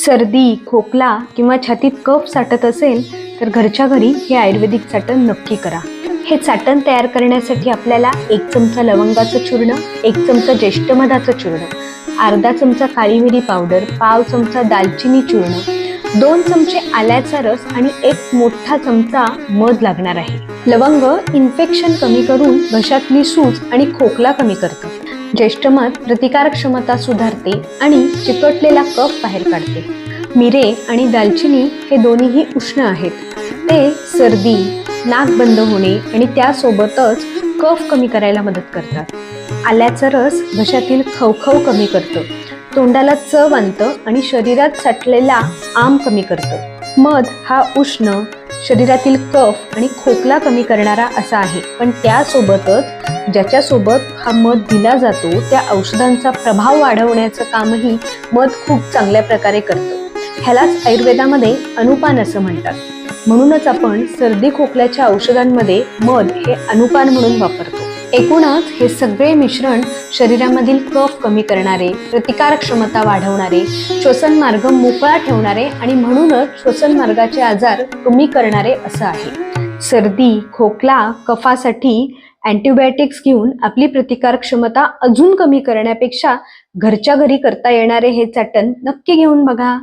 सर्दी, खोकला किंवा छातीत कफ साठत असेल तर घरच्या घरी हे आयुर्वेदिक चाटण नक्की करा। हे चाटण तयार करण्यासाठी आपल्याला 1 चमचा लवंगाचं चूर्ण, 1 चमचा ज्येष्ठमधाचं चूर्ण, अर्धा चमचा काळी मिरी पावडर, पाव चमचा दालचिनी चूर्ण, 2 चमचे आल्याचा रस आणि 1 मोठा चमचा मध लागणार आहे। लवंग इन्फेक्शन कमी करून घशातली सूज आणि खोकला कमी करतं। ज्येष्ठमध प्रतिकारक क्षमता सुधारते आणि चिकटलेला कफ बाहेर काढते। मिरे आणि दालचिनी हे दोन्हीही उष्ण आहेत, ते सर्दी, नाक बंद होणे आणि त्यासोबतच कफ कमी करायला मदत करतात। आल्याचा रस घशातील खवखव कमी करतं, तोंडाला चव आणतं आणि शरीरात साठलेला आम कमी करतं। मध हा उष्ण, शरीरातील कफ आणि खोकला कमी करणारा असा आहे, पण त्यासोबतच ज्याच्यासोबत हा मध दिला जातो त्या औषधांचा प्रभाव वाढवण्याचं कामही मध खूप चांगल्या प्रकारे करतं। ह्यालाच आयुर्वेदामध्ये अनुपान असं म्हणतात। म्हणूनच आपण सर्दी खोकल्याच्या औषधांमध्ये मध हे अनुपान म्हणून वापरतो। एकूणच हे सगळे मिश्रण शरीरामधील कफ कमी करणारे, प्रतिकारक क्षमता वाढवणारे, श्वसन मार्ग मोकळा ठेवणारे आणि म्हणूनच श्वसन मार्गाचे आजार कमी करणारे असं आहे। सर्दी, खोकला, कफासाठी अँटीबायोटिक्स घेऊन आपली प्रतिकारक क्षमता अजून कमी करण्यापेक्षा घरच्या घरी करता येणारे हे चाटण नक्की घेऊन बघा।